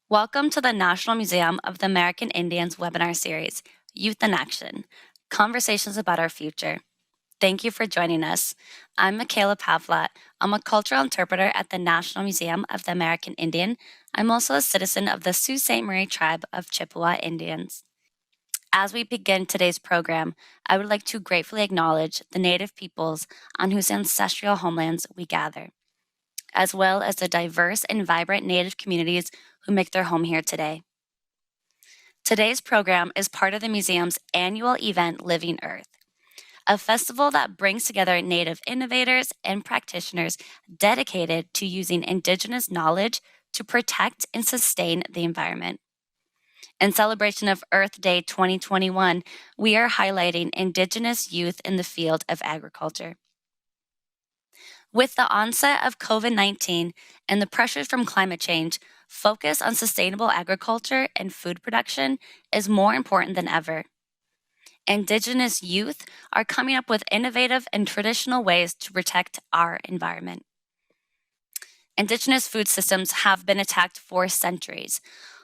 Welcome to the National Museum of the American Indians webinar series, Youth in Action, Conversations about Our Future. Thank you for joining us. I'm Michaela Pavlat. I'm a cultural interpreter at the National Museum of the American Indian. I'm also a citizen of the Sault Ste. Tribe of Chippewa Indians. As we begin today's program, I would like to gratefully acknowledge the Native peoples on whose ancestral homelands we gather, as well as the diverse and vibrant Native communities who make their home here today. Today's program is part of the museum's annual event, Living Earth, a festival that brings together Native innovators and practitioners dedicated to using Indigenous knowledge to protect and sustain the environment. In celebration of Earth Day 2021, we are highlighting Indigenous youth in the field of agriculture. With the onset of COVID-19 and the pressures from climate change, focus on sustainable agriculture and food production is more important than ever. Indigenous youth are coming up with innovative and traditional ways to protect our environment. Indigenous food systems have been attacked for centuries,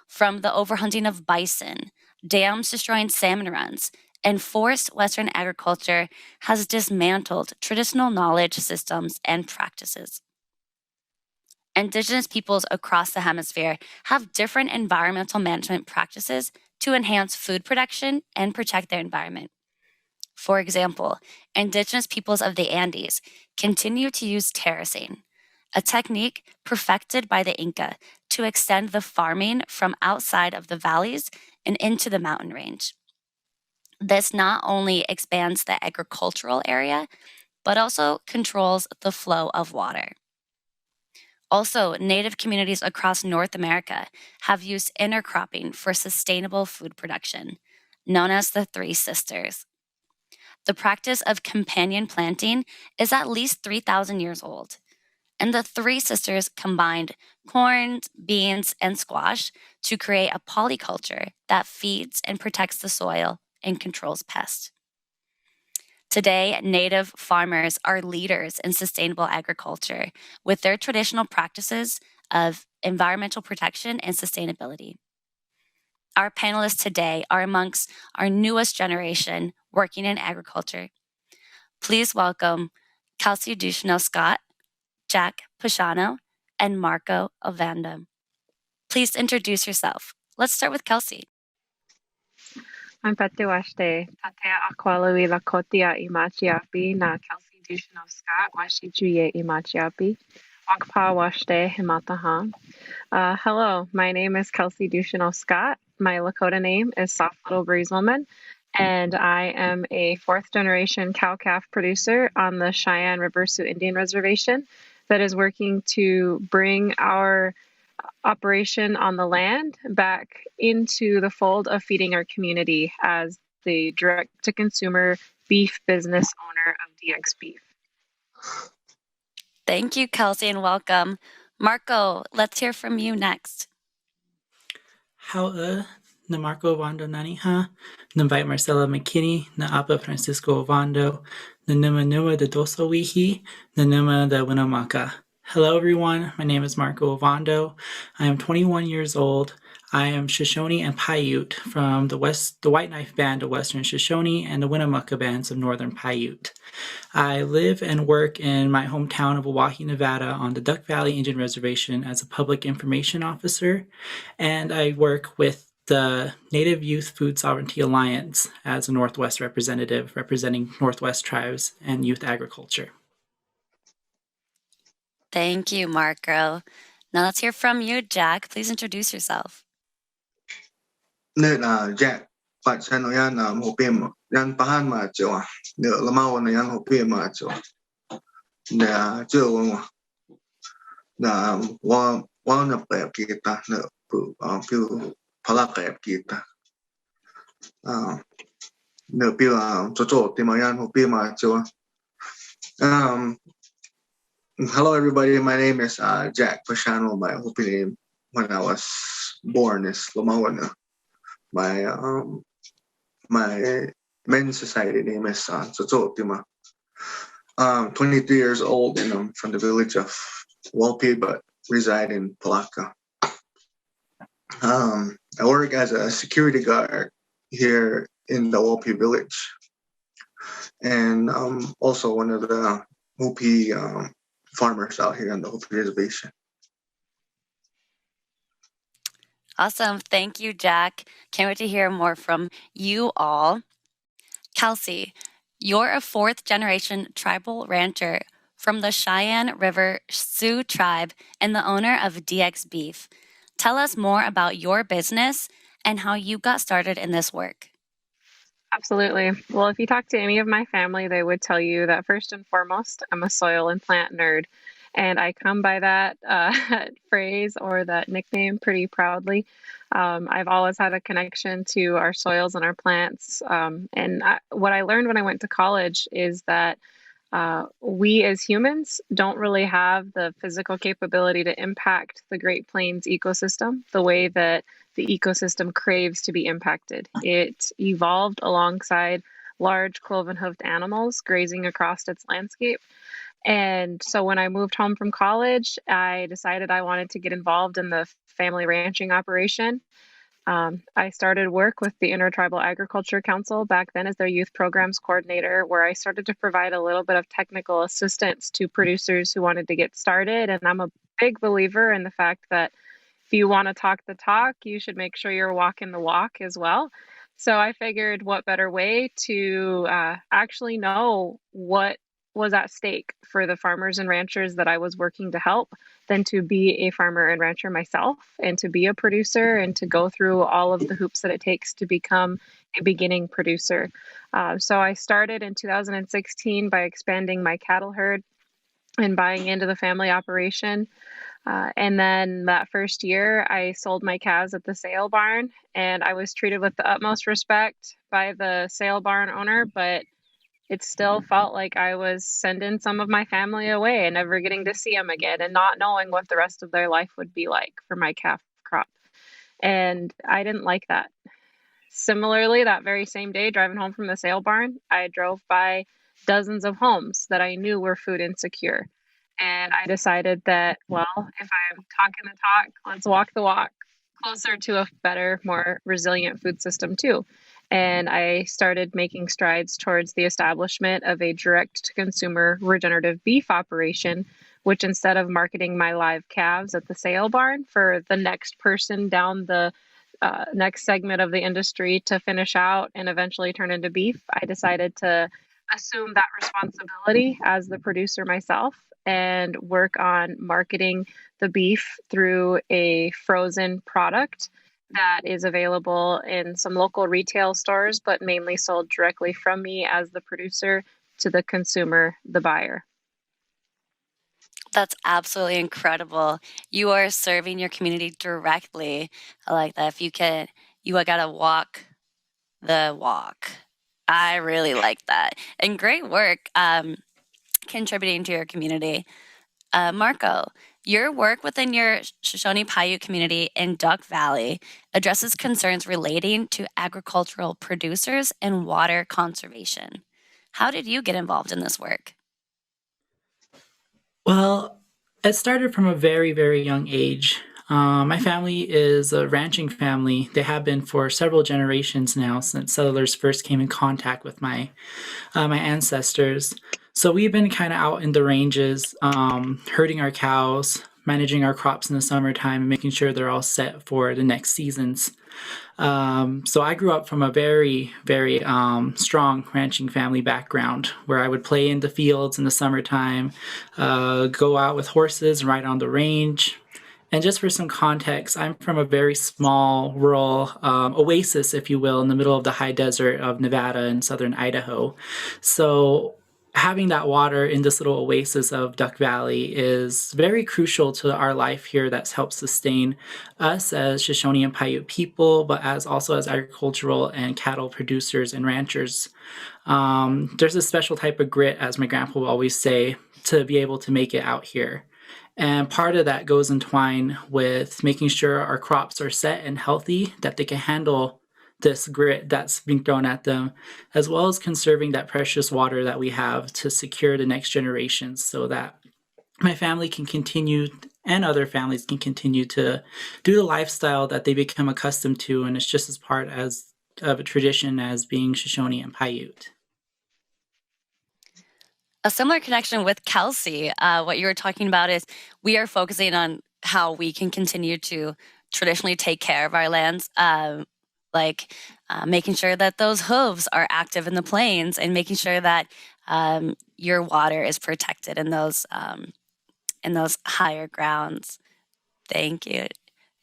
from the overhunting of bison, dams destroying salmon runs, and forced Western agriculture has dismantled traditional knowledge systems and practices. Indigenous peoples across the hemisphere have different environmental management practices to enhance food production and protect their environment. For example, Indigenous peoples of the Andes continue to use terracing, a technique perfected by the Inca to extend the farming from outside of the valleys and into the mountain range. This not only expands the agricultural area, but also controls the flow of water. Also, Native communities across North America have used intercropping for sustainable food production, known as the Three Sisters. The practice of companion planting is at least 3,000 years old, and the Three Sisters combined corn, beans, and squash to create a polyculture that feeds and protects the soil and controls pests. Today, Native farmers are leaders in sustainable agriculture with their traditional practices of environmental protection and sustainability. Our panelists today are amongst our newest generation working in agriculture. Please welcome Kelsey Ducheneaux-Scott, Jack Pashano, and Marco Ovando. Please introduce yourself. Let's start with Kelsey. I'm Petiwashte, Tatea Aqualawi Lakotia Imachiapi, na Kelsey Ducheneaux-Scott, Washichuye Imachiapi, Wakpa Washte Himataha. Hello, my name is Kelsey Ducheneaux-Scott. My Lakota name is Soft Little Breeze Woman, and I am a fourth generation cow-calf producer on the Cheyenne River Sioux Indian Reservation that is working to bring our operation on the land back into the fold of feeding our community as the direct-to-consumer beef business owner of DX Beef. Thank you, Kelsey, and welcome. Marco, let's hear from you next. How na Marco Ovando nani ha, na invite Marcela McKinney, na Apa Francisco Ovando, na numa de Dosowihi, na numa de Winamaka. Hello, everyone. My name is Marco Ovando. I am 21 years old. I am Shoshone and Paiute from the White Knife Band of Western Shoshone and the Winnemucca bands of Northern Paiute. I live and work in my hometown of Oahe, Nevada on the Duck Valley Indian Reservation as a public information officer, and I work with the Native Youth Food Sovereignty Alliance as a Northwest representative representing Northwest tribes and youth agriculture. Thank you, Marco. Now let's hear from you, Jack. Please introduce yourself. Jack, Pashano yan Hopi yan pahan ma jo. Lamaw na yan Hopi ma jo. Na jo na wa na pa kita na pu palaka kita. Na pu jo ti ma yan Hopi ma jo. Hello, everybody. My name is Jack Pashano. My Hopi name when I was born is Lamawana. My men's society name is Tsotsootima. 23 years old, and I'm from the village of Walpi, but reside in Palaka. I work as a security guard here in the Hopi village, and also one of the Hopi farmers out here on the Hopi reservation. Awesome. Thank you, Jack. Can't wait to hear more from you all. Kelsey, you're a fourth-generation tribal rancher from the Cheyenne River Sioux Tribe and the owner of DX Beef. Tell us more about your business and how you got started in this work. Absolutely. Well, if you talk to any of my family, they would tell you that first and foremost, I'm a soil and plant nerd. And I come by that phrase or that nickname pretty proudly. I've always had a connection to our soils and our plants. What I learned when I went to college is that we as humans don't really have the physical capability to impact the Great Plains ecosystem the way that the ecosystem craves to be impacted. It evolved alongside large cloven-hoofed animals grazing across its landscape. And so when I moved home from college, I decided I wanted to get involved in the family ranching operation. I started work with the Intertribal Agriculture Council back then as their youth programs coordinator, where I started to provide a little bit of technical assistance to producers who wanted to get started. And I'm a big believer in the fact that if you want to talk the talk, you should make sure you're walking the walk as well. So I figured what better way to actually know what was at stake for the farmers and ranchers that I was working to help than to be a farmer and rancher myself and to be a producer and to go through all of the hoops that it takes to become a beginning producer. So I started in 2016 by expanding my cattle herd and buying into the family operation. And then that first year, I sold my calves at the sale barn, and I was treated with the utmost respect by the sale barn owner, but it still felt like I was sending some of my family away and never getting to see them again and not knowing what the rest of their life would be like for my calf crop. And I didn't like that. Similarly, that very same day, driving home from the sale barn, I drove by dozens of homes that I knew were food insecure. And I decided that, well, if I'm talking the talk, let's walk the walk closer to a better, more resilient food system too. And I started making strides towards the establishment of a direct-to-consumer regenerative beef operation, which instead of marketing my live calves at the sale barn for the next person down the next segment of the industry to finish out and eventually turn into beef, I decided to assume that responsibility as the producer myself and work on marketing the beef through a frozen product that is available in some local retail stores, but mainly sold directly from me as the producer to the consumer, the buyer. That's absolutely incredible. You are serving your community directly. I like that. If you can, you gotta walk the walk. I really like that. And great work contributing to your community. Marco, your work within your Shoshone-Paiute community in Duck Valley addresses concerns relating to agricultural producers and water conservation. How did you get involved in this work? Well, it started from a very, very young age. My family is a ranching family. They have been for several generations now since settlers first came in contact with my ancestors. So we've been kind of out in the ranges, herding our cows, managing our crops in the summertime, and making sure they're all set for the next seasons. So I grew up from a very, very strong ranching family background where I would play in the fields in the summertime, go out with horses and ride on the range. And just for some context, I'm from a very small rural oasis, if you will, in the middle of the high desert of Nevada and southern Idaho. So having that water in this little oasis of Duck Valley is very crucial to our life here. That's helped sustain us as Shoshone and Paiute people, but also as agricultural and cattle producers and ranchers. There's a special type of grit, as my grandpa will always say, to be able to make it out here. And part of that goes entwined with making sure our crops are set and healthy, that they can handle this grit that's being thrown at them, as well as conserving that precious water that we have to secure the next generations so that my family can continue, and other families can continue to do the lifestyle that they become accustomed to, and it's just as part of a tradition as being Shoshone and Paiute. A similar connection with Kelsey, what you were talking about is we are focusing on how we can continue to traditionally take care of our lands, making sure that those hooves are active in the plains and making sure that your water is protected in those higher grounds. Thank you.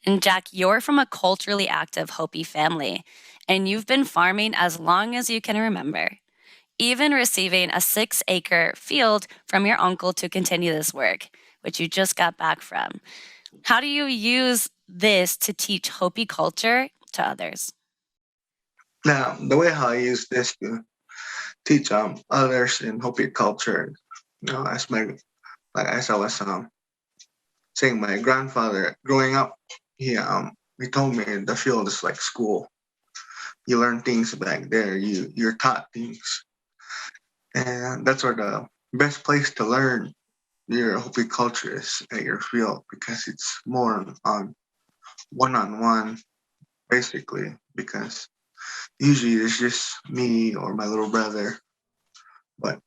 And Jack, you're from a culturally active Hopi family, and you've been farming as long as you can remember, even receiving a 6-acre field from your uncle to continue this work, which you just got back from. How do you use this to teach Hopi culture to others? Now, the way how I use this to teach others in Hopi culture, as I was saying, my grandfather growing up, he told me the field is like school. You learn things back there. You're taught things, and that's where the best place to learn your Hopi culture is at your field, because it's more on one-on-one, basically, because usually it's just me or my little brother. But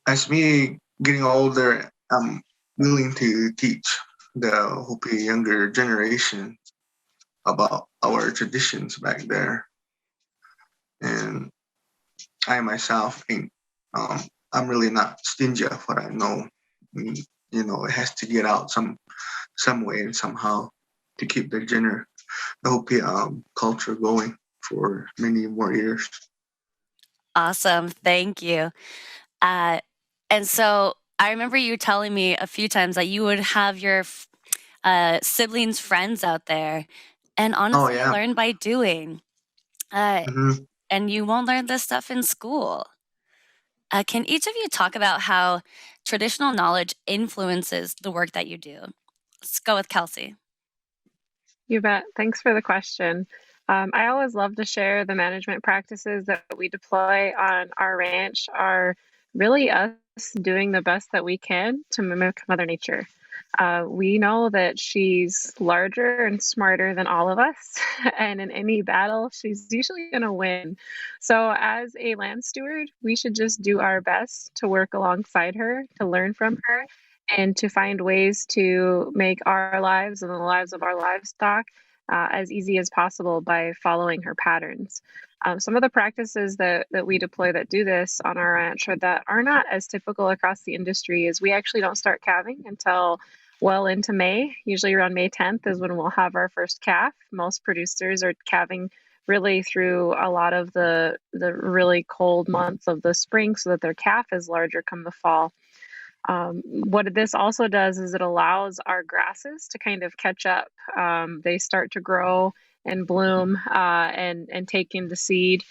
as me getting older, I'm willing to teach the Hopi younger generation about our traditions back there. And I myself think I'm really not stingy of what I know. It has to get out some way and somehow to keep the Hopi culture going for many more years. Awesome. Thank you. And so I remember you telling me a few times that you would have your siblings' friends out there, and honestly, yeah. learn by doing. And you won't learn this stuff in school. Can each of you talk about how traditional knowledge influences the work that you do? Let's go with Kelsey. You bet. Thanks for the question. I always love to share the management practices that we deploy on our ranch are really us doing the best that we can to mimic Mother Nature. We know that she's larger and smarter than all of us, and in any battle, she's usually going to win. So, as a land steward, we should just do our best to work alongside her, to learn from her, and to find ways to make our lives and the lives of our livestock as easy as possible by following her patterns. Some of the practices that we deploy that do this on our ranch that are not as typical across the industry is we actually don't start calving until well into May. Usually around May 10th is when we'll have our first calf. Most producers are calving really through a lot of the really cold months of the spring so that their calf is larger come the fall. What this also does is it allows our grasses to kind of catch up. They start to grow and bloom and take into seed.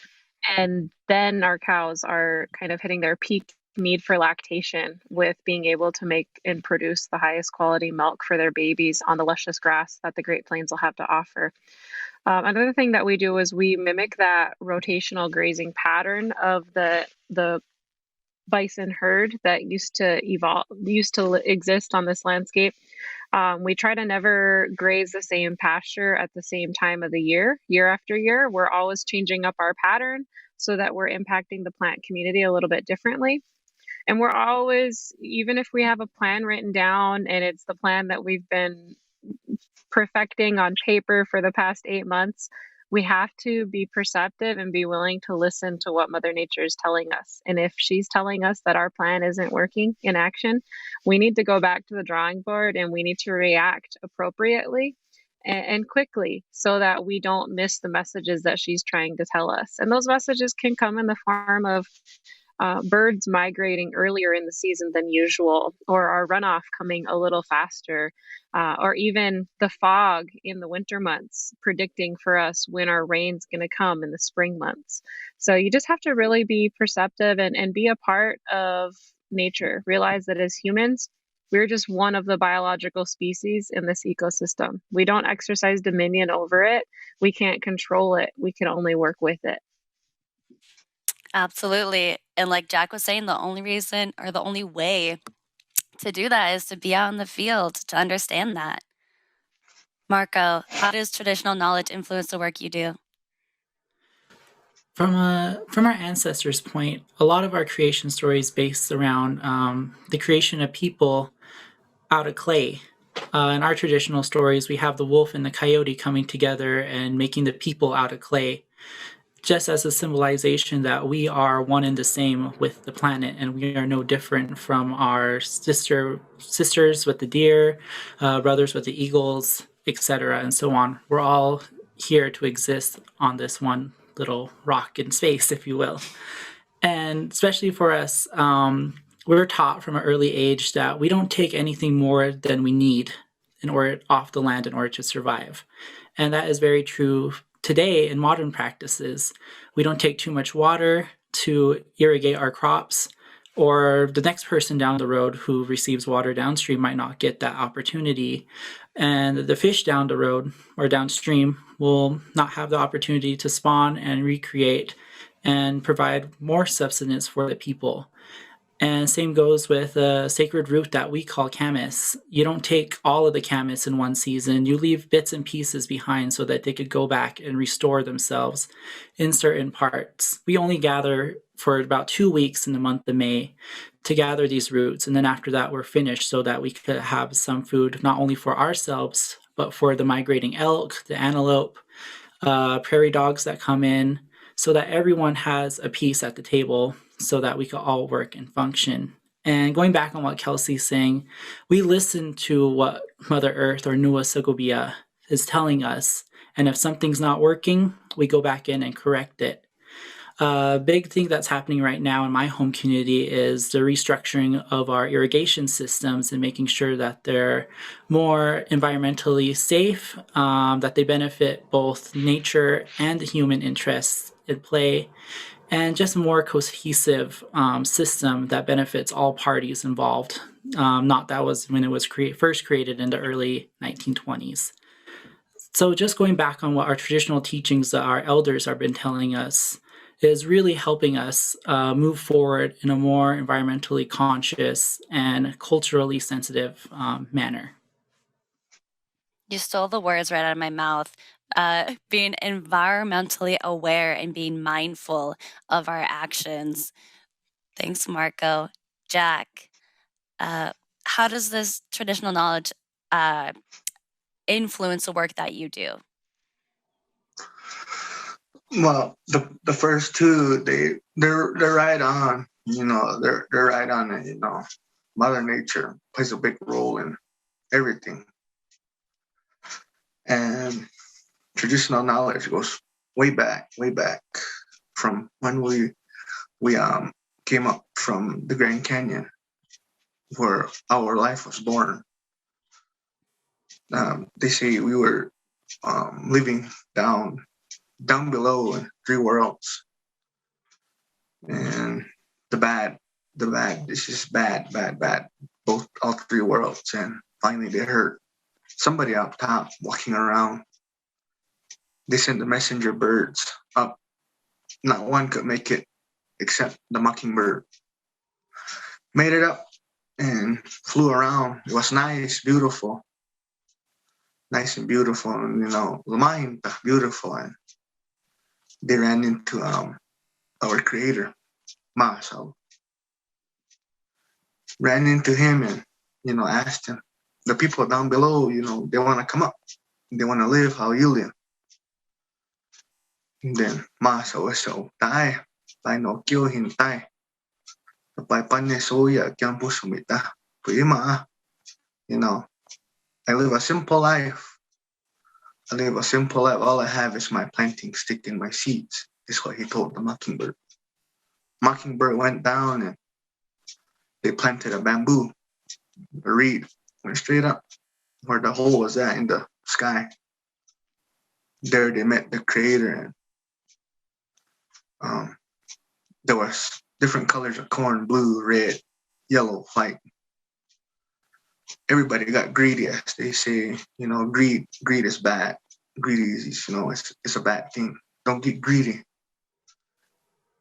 And then our cows are kind of hitting their peak need for lactation with being able to make and produce the highest quality milk for their babies on the luscious grass that the Great Plains will have to offer. Another thing that we do is we mimic that rotational grazing pattern of the bison herd that used to exist on this landscape. We try to never graze the same pasture at the same time of the year after year. We're always changing up our pattern so that we're impacting the plant community a little bit differently. And we're always, even if we have a plan written down and it's the plan that we've been perfecting on paper for the past 8 months, we have to be perceptive and be willing to listen to what Mother Nature is telling us. And if she's telling us that our plan isn't working in action, we need to go back to the drawing board and we need to react appropriately and quickly so that we don't miss the messages that she's trying to tell us. And those messages can come in the form of birds migrating earlier in the season than usual, or our runoff coming a little faster, or even the fog in the winter months predicting for us when our rain's going to come in the spring months. So you just have to really be perceptive and be a part of nature. Realize that as humans, we're just one of the biological species in this ecosystem. We don't exercise dominion over it. We can't control it. We can only work with it. Absolutely. And like Jack was saying, the only reason or the only way to do that is to be out in the field, to understand that. Marco, how does traditional knowledge influence the work you do? From our ancestors' point, a lot of our creation stories based around the creation of people out of clay. In our traditional stories, we have the wolf and the coyote coming together and making the people out of clay, just as a symbolization that we are one and the same with the planet, and we are no different from our sisters with the deer, brothers with the eagles, etc., and so on. We're all here to exist on this one little rock in space, if you will. And especially for us, we're taught from an early age that we don't take anything more than we need in order off the land in order to survive. And that is very true today in modern practices. We don't take too much water to irrigate our crops, or the next person down the road who receives water downstream might not get that opportunity. And the fish down the road or downstream will not have the opportunity to spawn and recreate and provide more subsistence for the people. And same goes with a sacred root that we call camas. You don't take all of the camas in one season. You leave bits and pieces behind so that they could go back and restore themselves in certain parts. We only gather for about 2 weeks in the month of May to gather these roots. And then after that, we're finished so that we could have some food, not only for ourselves, but for the migrating elk, the antelope, prairie dogs that come in, so that everyone has a piece at the table so that we can all work and function. And going back on what Kelsey's saying, we listen to what Mother Earth or Nua Sagobia is telling us. And if something's not working, we go back in and correct it. A big thing that's happening right now in my home community is the restructuring of our irrigation systems and making sure that they're more environmentally safe, that they benefit both nature and the human interests at play, and just a more cohesive system that benefits all parties involved. Not that was when it was first created in the early 1920s. So just going back on what our traditional teachings that our elders have been telling us is really helping us move forward in a more environmentally conscious and culturally sensitive manner. You stole the words right out of my mouth. Being environmentally aware and being mindful of our actions. Thanks, Marco. Jack, how does this traditional knowledge influence the work that you do? Well, the first two, they're right on. They're right on it. Mother Nature plays a big role in everything, and traditional knowledge goes way back from when we came up from the Grand Canyon, where our life was born. They say we were living down below in 3 worlds, and the bad, this is bad, both all 3 worlds. And finally they heard somebody up top walking around. They sent the messenger birds up. Not one could make it except the mockingbird. Made it up and flew around. It was nice and beautiful, and Lamain, beautiful. And they ran into our creator, Ma. So ran into him and asked him, the people down below, they want to come up, they want to live how you live. And then Ma so tai no kyo hin tai. Pai panne soya kyang pusumita. Puima. I live a simple life. All I have is my planting stick and my seeds. This is what he told the mockingbird. Mockingbird went down and they planted a bamboo. A reed went straight up where the hole was at in the sky. There they met the creator, and there was different colors of corn: blue, red, yellow, white. Everybody got greedy, as they say. Greed is bad. Greedy is, it's a bad thing. Don't get greedy.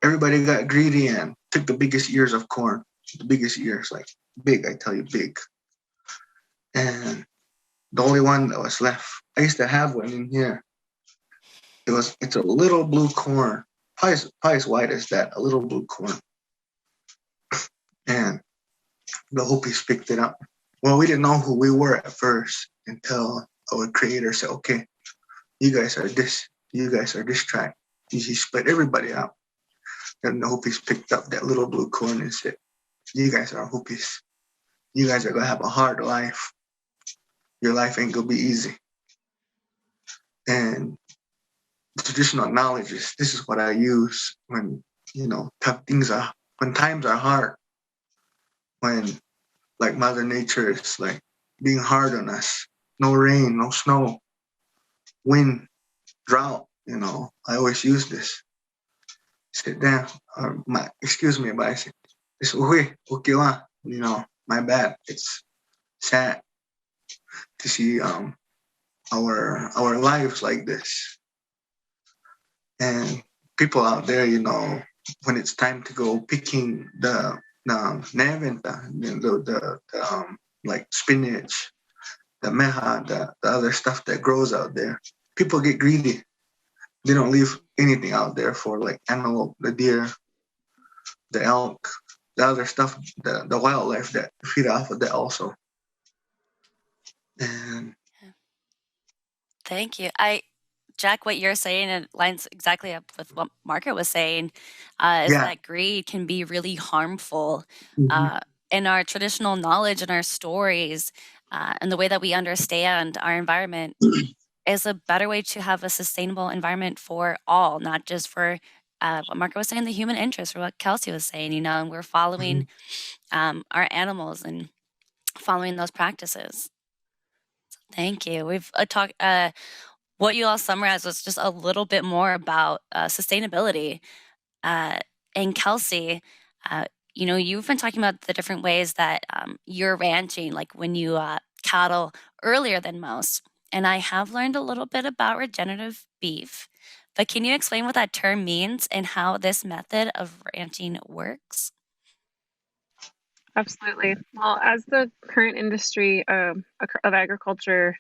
Everybody got greedy and took the biggest ears of corn. the biggest ears, like big, I tell you, big. And the only one that was left, I used to have one in here. It's a little blue corn, probably as white as that, a little blue corn. And the Hopis picked it up. Well, we didn't know who we were at first until our creator said, okay, you guys are this tribe. He split everybody out. And the Hopis picked up that little blue corn and said, you guys are Hopis. You guys are going to have a hard life. Your life ain't going to be easy. And traditional knowledge this is what I use when, when times are hard, when like Mother Nature is like being hard on us, no rain, no snow, wind, drought, I always use this. Sit down, excuse me, but I say, it's okay, my bad. It's sad to see our lives like this. And people out there, when it's time to go picking the neventa, like spinach, the meha, the other stuff that grows out there, people get greedy. They don't leave anything out there for like antelope, the deer, the elk, the other stuff, the wildlife that feed off of that also. And thank you. Jack, what you're saying, it lines exactly up with what Marco was saying, is that greed can be really harmful. In our traditional knowledge and our stories, and the way that we understand our environment is a better way to have a sustainable environment for all, not just for what Marco was saying, the human interest, or what Kelsey was saying, and we're following our animals and following those practices. So thank you. We've talked. What you all summarized was just a little bit more about sustainability. And Kelsey, you've been talking about the different ways that you're ranching, like when you cattle earlier than most. And I have learned a little bit about regenerative beef. But can you explain what that term means and how this method of ranching works? Absolutely. Well, as the current industry of agriculture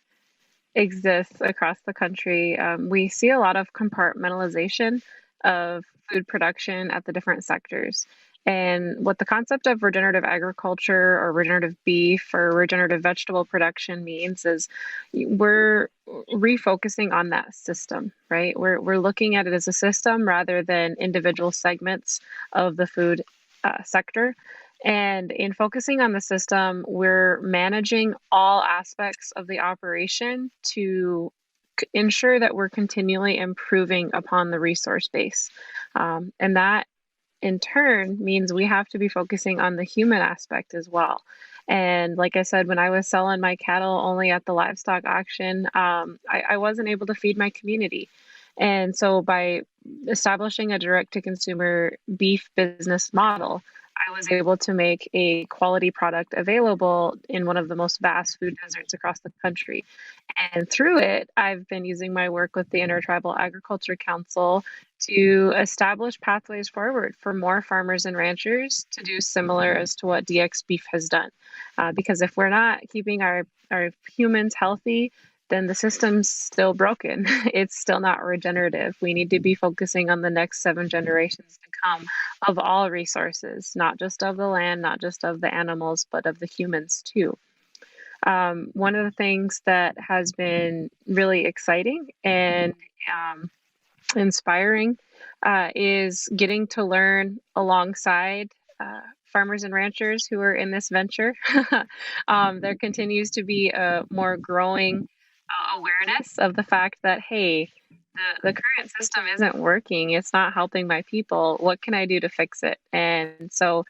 exists across the country, we see a lot of compartmentalization of food production at the different sectors. And what the concept of regenerative agriculture or regenerative beef or regenerative vegetable production means is we're refocusing on that system, right? We're looking at it as a system rather than individual segments of the food sector. And in focusing on the system, we're managing all aspects of the operation to ensure that we're continually improving upon the resource base. And that in turn means we have to be focusing on the human aspect as well. And like I said, when I was selling my cattle only at the livestock auction, I wasn't able to feed my community. And so by establishing a direct-to-consumer beef business model, I was able to make a quality product available in one of the most vast food deserts across the country. And through it, I've been using my work with the Intertribal Agriculture Council to establish pathways forward for more farmers and ranchers to do similar as to what DX Beef has done. Because if we're not keeping our humans healthy, then the system's still broken. It's still not regenerative. We need to be focusing on the next 7 generations to come of all resources, not just of the land, not just of the animals, but of the humans too. One of the things that has been really exciting and inspiring is getting to learn alongside farmers and ranchers who are in this venture. There continues to be a more growing awareness of the fact that, hey, the current system isn't working. It's not helping my people. What can I do to fix it? And so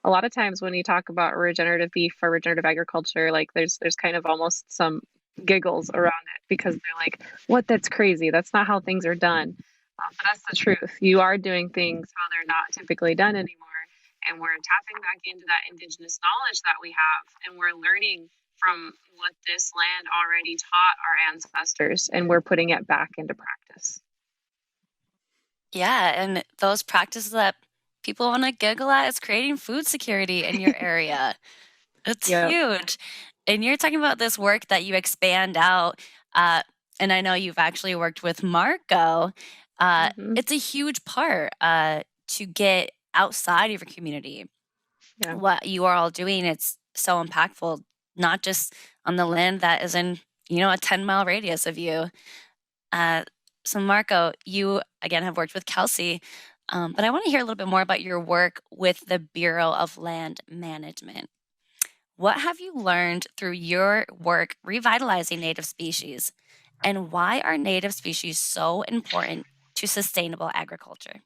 a lot of times when you talk about regenerative beef or regenerative agriculture, like there's kind of almost some giggles around it because they're like, what? That's crazy. That's not how things are done. But that's the truth. You are doing things how they're not typically done anymore. And we're tapping back into that Indigenous knowledge that we have. And we're learning from what this land already taught our ancestors. And we're putting it back into practice. Yeah, and those practices that people want to giggle at is creating food security in your area. It's huge. And you're talking about this work that you expand out. And I know you've actually worked with Marco. It's a huge part to get outside of your community. Yeah. What you are all doing, it's so impactful, not just on the land that is in, a 10-mile radius of you. So Marco, you again have worked with Kelsey, but I want to hear a little bit more about your work with the Bureau of Land Management. What have you learned through your work revitalizing native species, and why are native species so important to sustainable agriculture?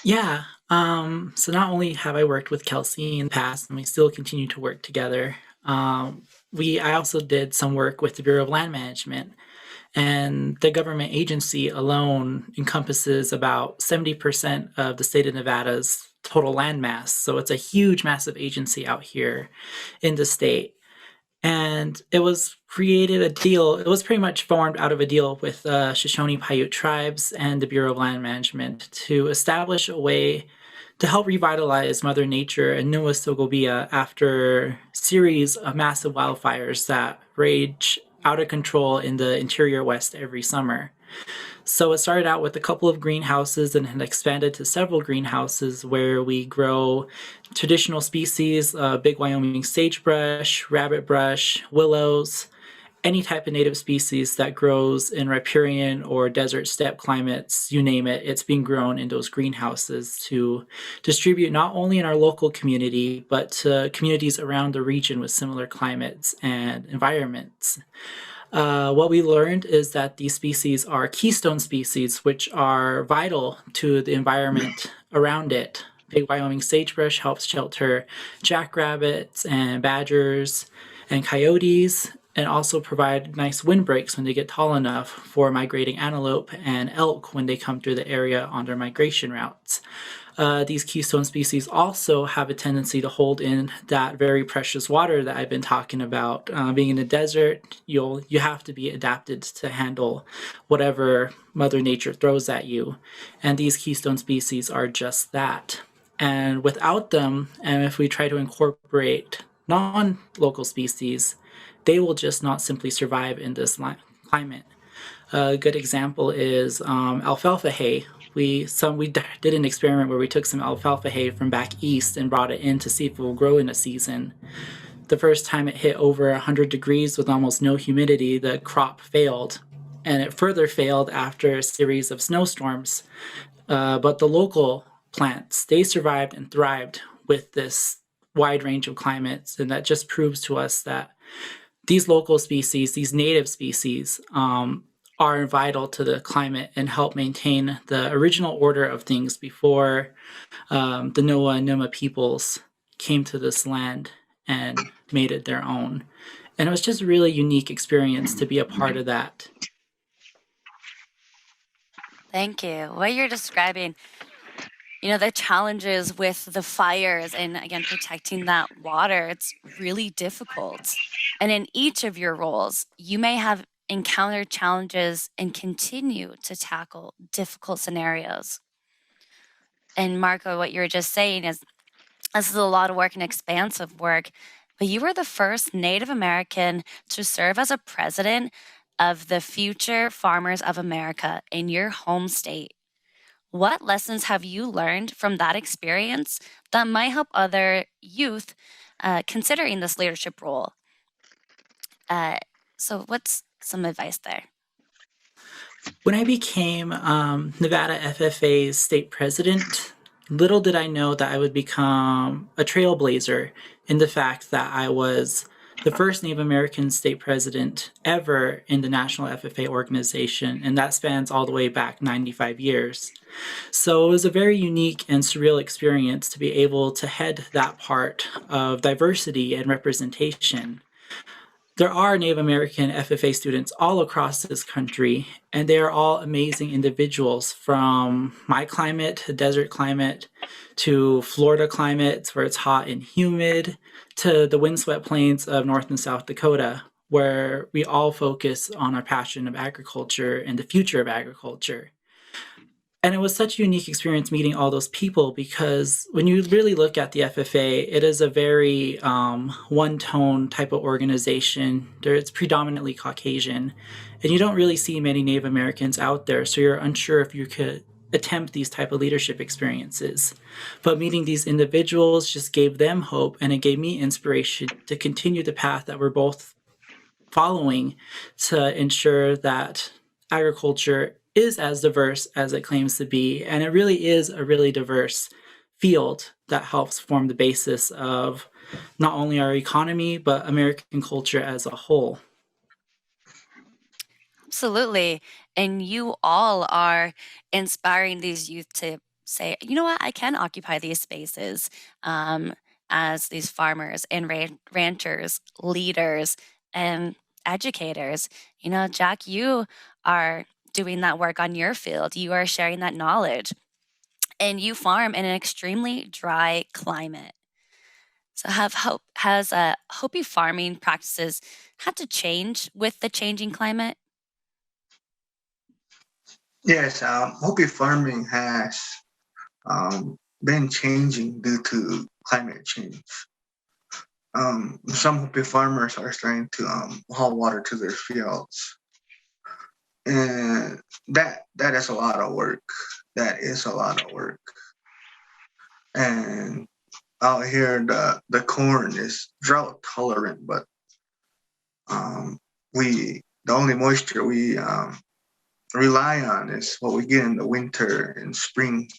Yeah. So not only have I worked with Kelsey in the past, and we still continue to work together, I also did some work with the Bureau of Land Management, and the government agency alone encompasses about 70% of the state of Nevada's total land mass. So it's a huge, massive agency out here in the state. And it was it was pretty much formed out of a deal with Shoshone-Paiute Tribes and the Bureau of Land Management to establish a way to help revitalize Mother Nature and Nua Sogobia after a series of massive wildfires that rage out of control in the interior West every summer. So it started out with a couple of greenhouses and had expanded to several greenhouses where we grow traditional species, big Wyoming sagebrush, rabbitbrush, willows, any type of native species that grows in riparian or desert steppe climates, you name it, it's being grown in those greenhouses to distribute not only in our local community, but to communities around the region with similar climates and environments. What we learned is that these species are keystone species, which are vital to the environment around it. Big Wyoming sagebrush helps shelter jackrabbits and badgers and coyotes, and also provide nice windbreaks when they get tall enough for migrating antelope and elk when they come through the area on their migration routes. These keystone species also have a tendency to hold in that very precious water that I've been talking about. Being in the desert, you have to be adapted to handle whatever Mother Nature throws at you. And these keystone species are just that. And without them, and if we try to incorporate non-local species, they will just not simply survive in this climate. A good example is alfalfa hay. We did an experiment where we took some alfalfa hay from back east and brought it in to see if it will grow in a season. The first time it hit over 100 degrees with almost no humidity, the crop failed. And it further failed after a series of snowstorms. But the local plants, they survived and thrived with this wide range of climates. And that just proves to us that these local species, these native species, are vital to the climate and help maintain the original order of things before the Noa and Numa peoples came to this land and made it their own. And it was just a really unique experience to be a part of that. Thank you. What you're describing, the challenges with the fires and, again, protecting that water, it's really difficult. And in each of your roles, you may have encountered challenges and continue to tackle difficult scenarios. And Marco, what you were just saying is this is a lot of work and expansive work, but you were the first Native American to serve as a president of the Future Farmers of America in your home state. What lessons have you learned from that experience that might help other youth considering this leadership role? So what's some advice there? When I became Nevada FFA's state president, little did I know that I would become a trailblazer in the fact that I was the first Native American state president ever in the National FFA organization, and that spans all the way back 95 years. So it was a very unique and surreal experience to be able to head that part of diversity and representation. There are Native American FFA students all across this country, and they are all amazing individuals, from my climate, the desert climate, to Florida climates where it's hot and humid, to the windswept plains of North and South Dakota, where we all focus on our passion of agriculture and the future of agriculture. And it was such a unique experience meeting all those people, because when you really look at the FFA, it is a very one-tone type of organization. It's predominantly Caucasian, and you don't really see many Native Americans out there, so you're unsure if you could attempt these type of leadership experiences. But meeting these individuals just gave them hope, and it gave me inspiration to continue the path that we're both following to ensure that agriculture is as diverse as it claims to be. And it really is a really diverse field that helps form the basis of not only our economy, but American culture as a whole. Absolutely. And you all are inspiring these youth to say, you know what, I can occupy these spaces as these farmers and ranchers, leaders, and educators. You know, Jack, you are doing that work on your field. You are sharing that knowledge, and you farm in an extremely dry climate. So has Hopi farming practices had to change with the changing climate? Yes, Hopi farming has been changing due to climate change. Some Hopi farmers are starting to haul water to their fields, and that is a lot of work. That is a lot of work. And out here, the corn is drought tolerant, but the only moisture we rely on is what we get in the winter and spring.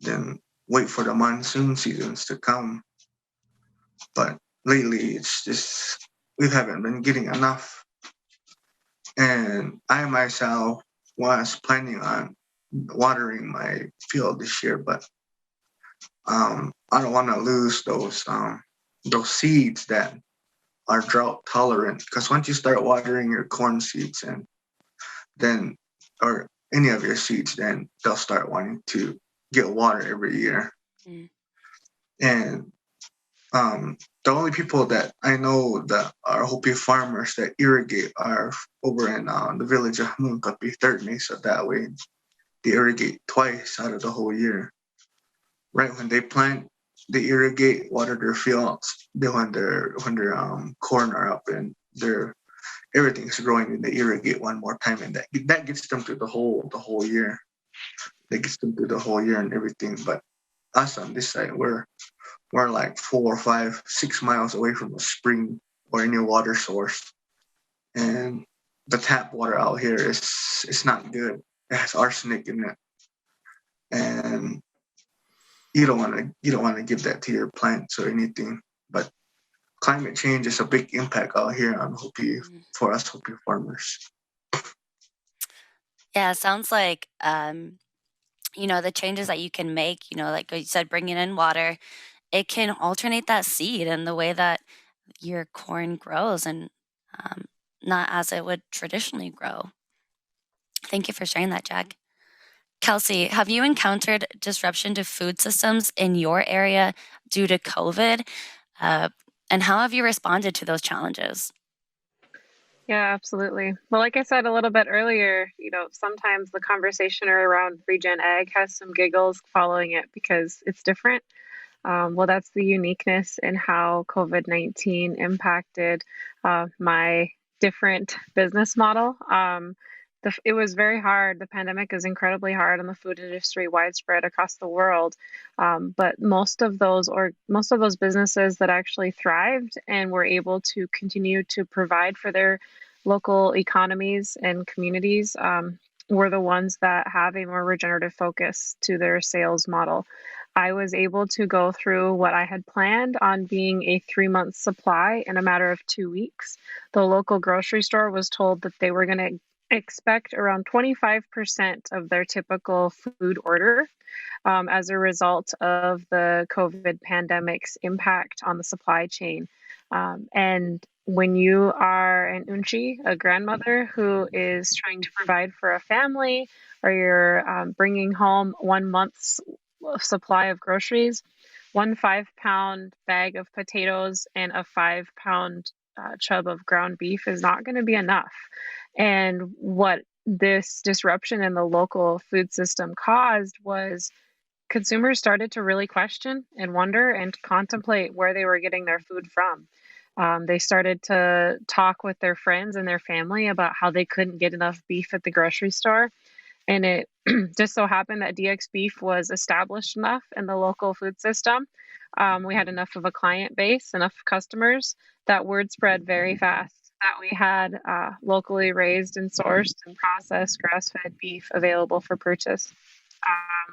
Then wait for the monsoon seasons to come. But lately, it's just we haven't been getting enough. And I myself was planning on watering my field this year, but I don't want to lose those seeds that are drought tolerant, because once you start watering your corn seeds and then or any of your seeds, then they'll start wanting to get water every year. And the only people that I know that are Hopi farmers that irrigate are over in the village of Munkapi, Third Mesa. That way, they irrigate twice out of the whole year. Right when they plant, they irrigate, water their fields. Then when their corn are up and everything's growing, and they irrigate one more time, and that gets them through the whole year. That gets them through the whole year and everything. But us on this side, we're like 4 or 5, 6 miles away from a spring or any water source, and the tap water out here is not good. It has arsenic in it, and you don't want to give that to your plants or anything. But climate change is a big impact out here on Hopi for us Hopi farmers. Yeah, it sounds like the changes that you can make, like you said, bringing in water, it can alternate that seed and the way that your corn grows, and not as it would traditionally grow. Thank you for sharing that, Jack. Kelsey, have you encountered disruption to food systems in your area due to COVID? And how have you responded to those challenges? Yeah, absolutely. Well, like I said a little bit earlier, sometimes the conversation around regen ag has some giggles following it because it's different. Well, that's the uniqueness in how COVID-19 impacted my different business model. It was very hard. The pandemic is incredibly hard on the food industry, widespread across the world. But most of those businesses that actually thrived and were able to continue to provide for their local economies and communities were the ones that have a more regenerative focus to their sales model. I was able to go through what I had planned on being a 3-month supply in a matter of 2 weeks. The local grocery store was told that they were going to expect around 25% of their typical food order as a result of the COVID pandemic's impact on the supply chain. And when you are an unchi, a grandmother who is trying to provide for a family, or you're bringing home 1 month's supply of groceries, 1 5-pound bag of potatoes and a 5-pound chub of ground beef is not going to be enough. And what this disruption in the local food system caused was consumers started to really question and wonder and contemplate where they were getting their food from. They started to talk with their friends and their family about how they couldn't get enough beef at the grocery store. And it just so happened that DX Beef was established enough in the local food system. We had enough of a client base, enough customers, that word spread very fast that we had locally raised and sourced and processed grass-fed beef available for purchase.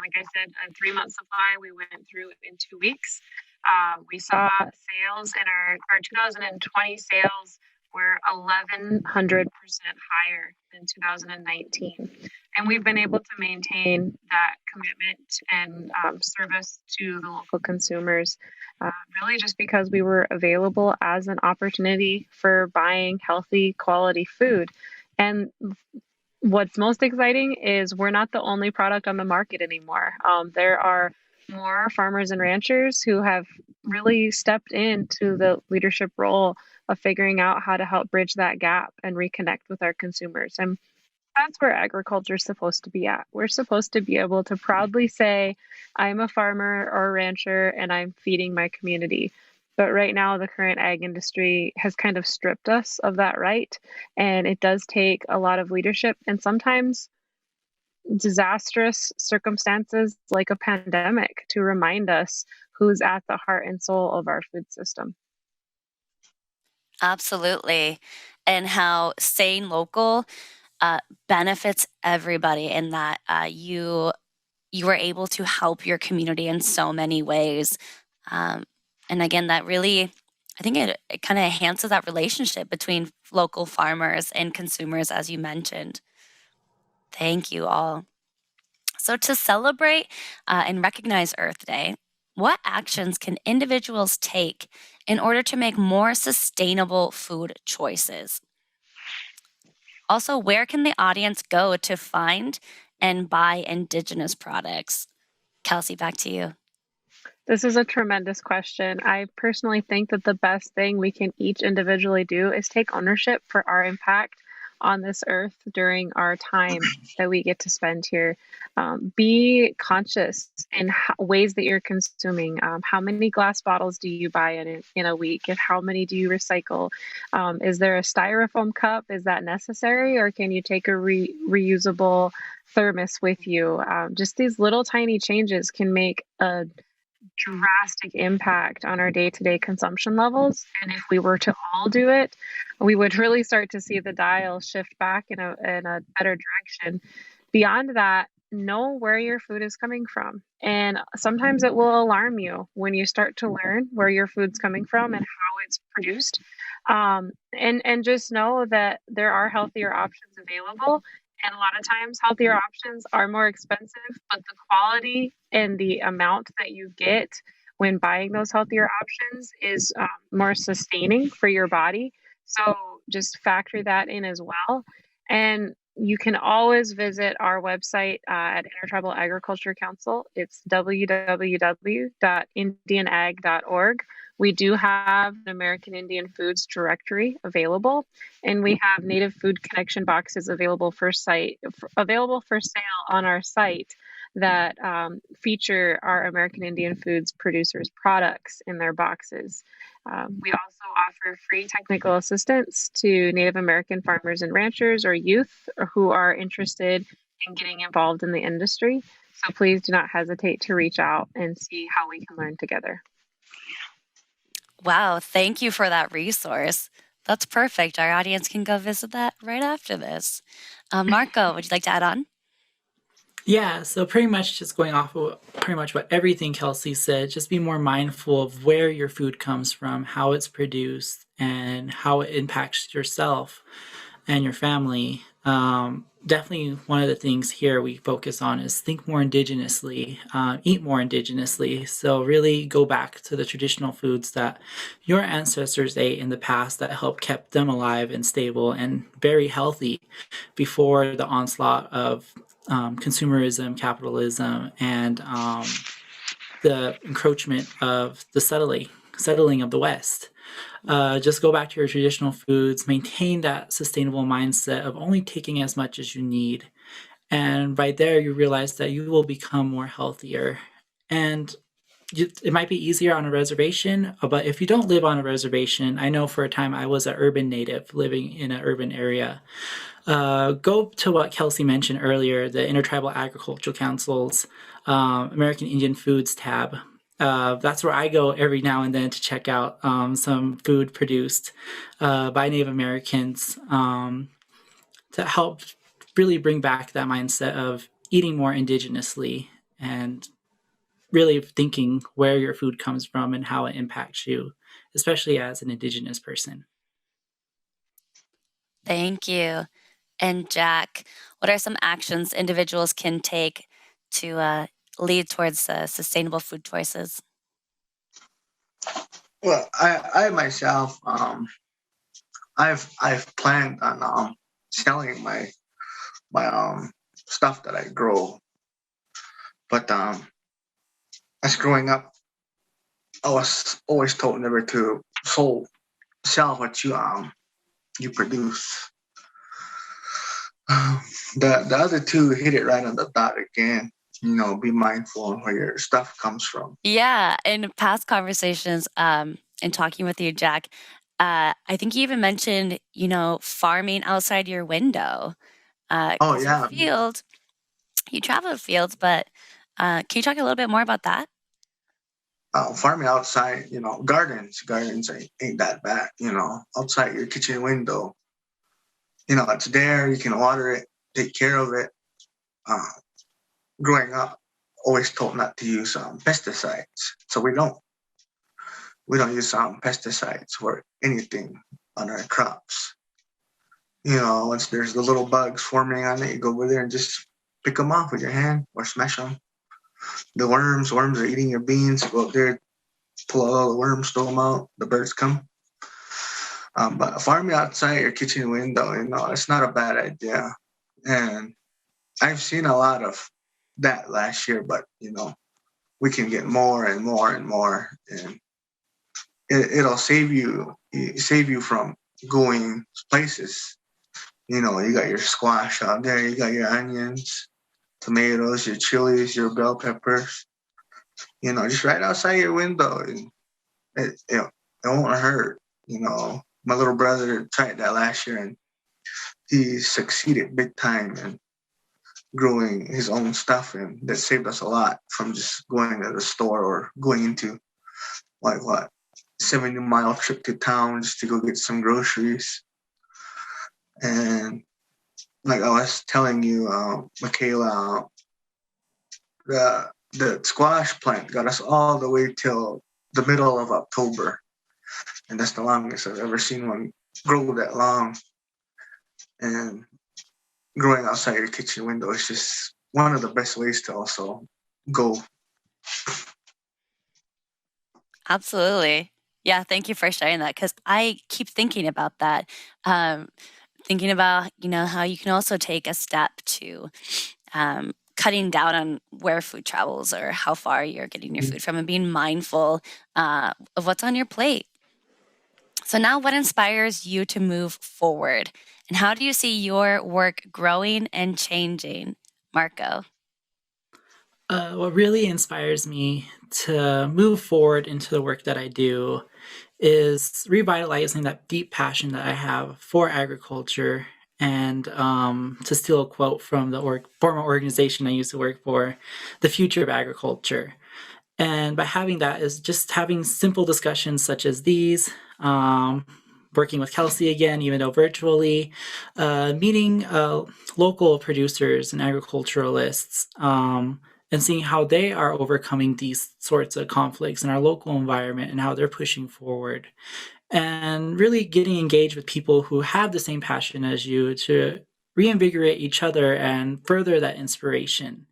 Like I said, a 3-month supply we went through in 2 weeks. We saw sales in our 2020 sales were 1,100% higher than 2019. And we've been able to maintain that commitment and service to the local consumers, really just because we were available as an opportunity for buying healthy, quality food. And what's most exciting is we're not the only product on the market anymore. There are more farmers and ranchers who have really stepped into the leadership role of figuring out how to help bridge that gap and reconnect with our consumers. And that's where agriculture is supposed to be at. We're supposed to be able to proudly say, I'm a farmer or a rancher and I'm feeding my community. But right now, the current ag industry has kind of stripped us of that right. And it does take a lot of leadership and sometimes disastrous circumstances like a pandemic to remind us who's at the heart and soul of our food system. Absolutely. And how staying local benefits everybody in that you were able to help your community in so many ways. And again, that really, I think it kind of enhances that relationship between local farmers and consumers, as you mentioned. Thank you all. So to celebrate and recognize Earth Day, what actions can individuals take in order to make more sustainable food choices? Also, where can the audience go to find and buy Indigenous products? Kelsey, back to you. This is a tremendous question. I personally think that the best thing we can each individually do is take ownership for our impact on this earth during our time that we get to spend here. Be conscious in ways that you're consuming. How many glass bottles do you buy in a week? And how many do you recycle? Is there a styrofoam cup? Is that necessary? Or can you take a reusable thermos with you? Just these little tiny changes can make a drastic impact on our day-to-day consumption levels. And if we were to all do it, we would really start to see the dial shift back in a better direction. Beyond that, know where your food is coming from. And sometimes it will alarm you when you start to learn where your food's coming from and how it's produced. And just know that there are healthier options available. And a lot of times healthier options are more expensive, but the quality and the amount that you get when buying those healthier options is more sustaining for your body. So just factor that in as well. And you can always visit our website at Intertribal Agriculture Council. It's www.indianag.org. We do have an American Indian Foods directory available, and we have Native Food Connection boxes available for sale on our site that feature our American Indian Foods producers' products in their boxes. We also offer free technical assistance to Native American farmers and ranchers or youth who are interested in getting involved in the industry. So please do not hesitate to reach out and see how we can learn together. Wow, thank you for that resource. That's perfect. Our audience can go visit that right after this. Marco, would you like to add on? Yeah, so pretty much just going off of pretty much what everything Kelsey said, just be more mindful of where your food comes from, how it's produced, and how it impacts yourself and your family. Definitely one of the things here we focus on is think more indigenously, eat more indigenously. So really go back to the traditional foods that your ancestors ate in the past that helped keep them alive and stable and very healthy before the onslaught of consumerism, capitalism, and the encroachment of the settling of the West. Just go back to your traditional foods, maintain that sustainable mindset of only taking as much as you need. And right there, you realize that you will become more healthier. And it might be easier on a reservation, but if you don't live on a reservation, I know for a time I was an urban native living in an urban area. Go to what Kelsey mentioned earlier, the Intertribal Agricultural Council's American Indian Foods tab. That's where I go every now and then to check out some food produced by Native Americans to help really bring back that mindset of eating more indigenously and really thinking where your food comes from and how it impacts you, especially as an Indigenous person. Thank you. And Jack, what are some actions individuals can take to lead towards sustainable food choices? Well, I myself, I've planned on selling my stuff that I grow, but as growing up, I was always told never to sell what you produce. The other two hit it right on the dot again. Be mindful of where your stuff comes from. Yeah, in past conversations, and talking with you, Jack, I think you even mentioned, farming outside your window. Oh yeah, You travel the fields, but can you talk a little bit more about that? farming outside, gardens ain't that bad. Outside your kitchen window, it's there. You can water it, take care of it. Growing up, always told not to use pesticides, so we don't use pesticides for anything on our crops. Once there's the little bugs forming on it, you go over there and just pick them off with your hand or smash them. The worms are eating your beans. Go up there, pull all the worms, throw them out. The birds come. But farming outside your kitchen window, it's not a bad idea. And I've seen a lot of that last year, but we can get more and more and more, and it'll save you from going places. You got your squash out there, you got your onions, tomatoes, your chilies, your bell peppers, just right outside your window. And it won't hurt. My little brother tried that last year and he succeeded big time in growing his own stuff, and that saved us a lot from just going to the store or going into 70-mile trip to town just to go get some groceries. And like I was telling you, Michaela, the squash plant got us all the way till the middle of October. And that's the longest I've ever seen one grow that long. And growing outside your kitchen window is just one of the best ways to also go. Absolutely. Yeah, thank you for sharing that, because I keep thinking about that. Thinking about, how you can also take a step to cutting down on where food travels or how far you're getting your food from, and being mindful of what's on your plate. So now, what inspires you to move forward? And how do you see your work growing and changing, Marco? What really inspires me to move forward into the work that I do is revitalizing that deep passion that I have for agriculture. And to steal a quote from the former organization I used to work for, the future of agriculture. And by having that is just having simple discussions such as these, working with Kelsey again, even though virtually, meeting local producers and agriculturalists, and seeing how they are overcoming these sorts of conflicts in our local environment and how they're pushing forward. And really getting engaged with people who have the same passion as you to reinvigorate each other and further that inspiration.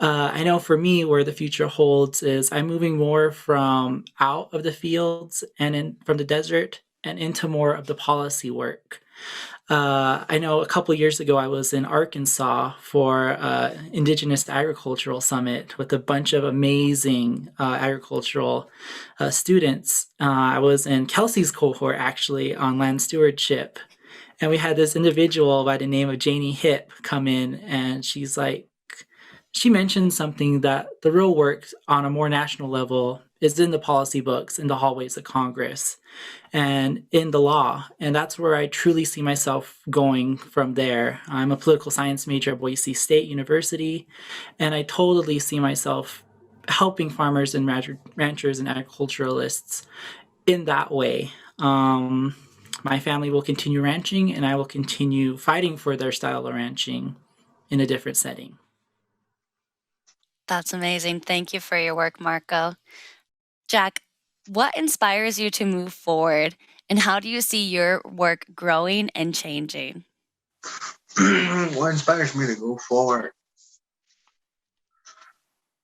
I know for me, where the future holds is I'm moving more from out of the fields and from the desert and into more of the policy work. I know a couple years ago I was in Arkansas for Indigenous Agricultural Summit with a bunch of amazing agricultural students. I was in Kelsey's cohort actually on land stewardship. And we had this individual by the name of Janie Hip come in, and she mentioned something that the real work on a more national level is in the policy books, in the hallways of Congress, and in the law. And that's where I truly see myself going from there. I'm a political science major at Boise State University, and I totally see myself helping farmers and ranchers and agriculturalists in that way. My family will continue ranching, and I will continue fighting for their style of ranching in a different setting. That's amazing. Thank you for your work, Marco. Jack, what inspires you to move forward, and how do you see your work growing and changing? What inspires me to go forward?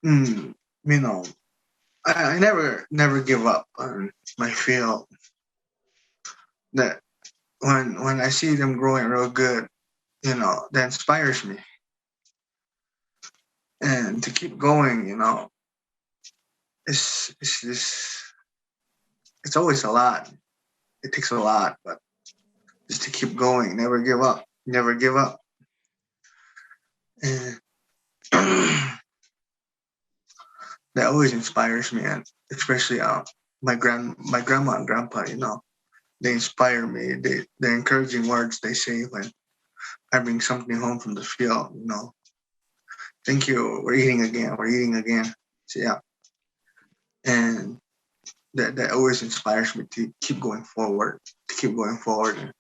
You know, I never give up on my field. That when I see them growing real good, you know, that inspires me. And to keep going, you know, it's always a lot. It takes a lot, but just to keep going, never give up, never give up. And that always inspires me, and especially my grandma and grandpa, you know, they inspire me. The encouraging words they say when I bring something home from the field, you know. Thank you. We're eating again. We're eating again. So yeah, and that always inspires me to keep going forward, and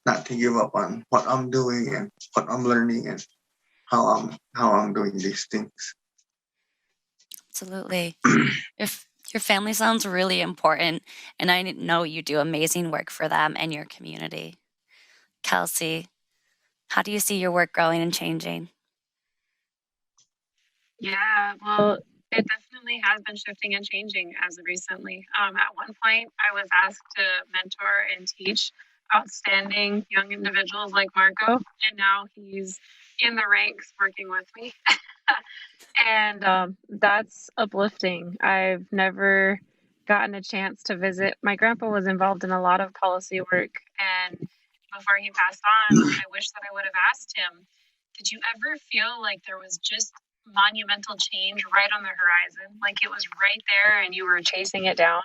not to give up on what I'm doing and what I'm learning and how I'm doing these things. Absolutely. Your family sounds really important, and I know you do amazing work for them and your community. Kelsey, how do you see your work growing and changing? Yeah, well, it definitely has been shifting and changing as of recently. At one point, I was asked to mentor and teach outstanding young individuals like Marco, and now he's in the ranks working with me. And that's uplifting. I've never gotten a chance to visit. My grandpa was involved in a lot of policy work, and before he passed on, I wish that I would have asked him, did you ever feel like there was just monumental change right on the horizon? Like it was right there and you were chasing it down?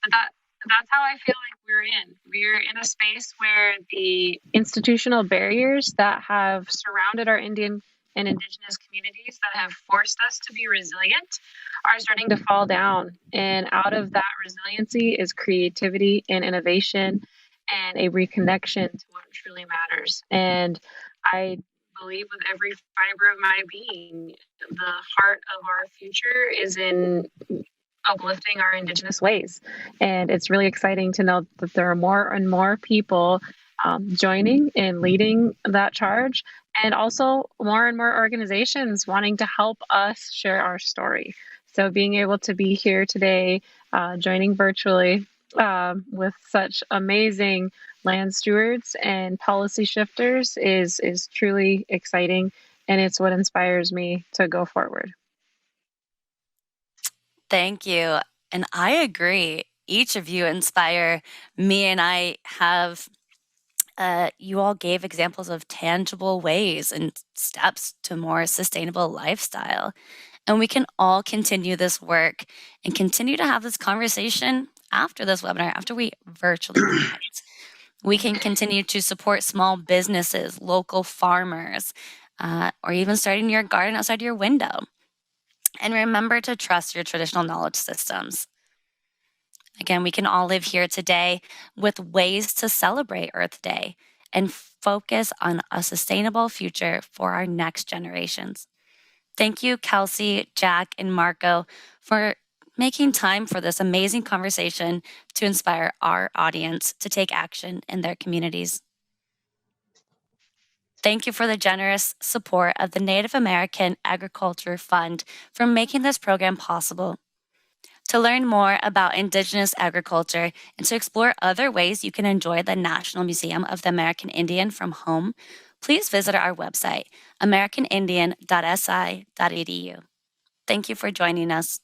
But that's how I feel like we're in a space where the institutional barriers that have surrounded our Indian and Indigenous communities that have forced us to be resilient are starting to fall down. And out of that resiliency is creativity and innovation and a reconnection to what truly matters. And I believe with every fiber of my being, the heart of our future is in uplifting our Indigenous ways. And it's really exciting to know that there are more and more people joining and leading that charge, and also more and more organizations wanting to help us share our story. So being able to be here today, joining virtually with such amazing land stewards and policy shifters is truly exciting, and it's what inspires me to go forward. Thank you. And I agree. Each of you inspire me, and I have, you all gave examples of tangible ways and steps to more sustainable lifestyle. And we can all continue this work and continue to have this conversation after this webinar, after we virtually connect. We can continue to support small businesses, local farmers, or even starting your garden outside your window. And remember to trust your traditional knowledge systems. Again, we can all live here today with ways to celebrate Earth Day and focus on a sustainable future for our next generations. Thank you, Kelsey, Jack, and Marco, for making time for this amazing conversation to inspire our audience to take action in their communities. Thank you for the generous support of the Native American Agriculture Fund for making this program possible. To learn more about Indigenous agriculture and to explore other ways you can enjoy the National Museum of the American Indian from home, please visit our website, americanindian.si.edu. Thank you for joining us.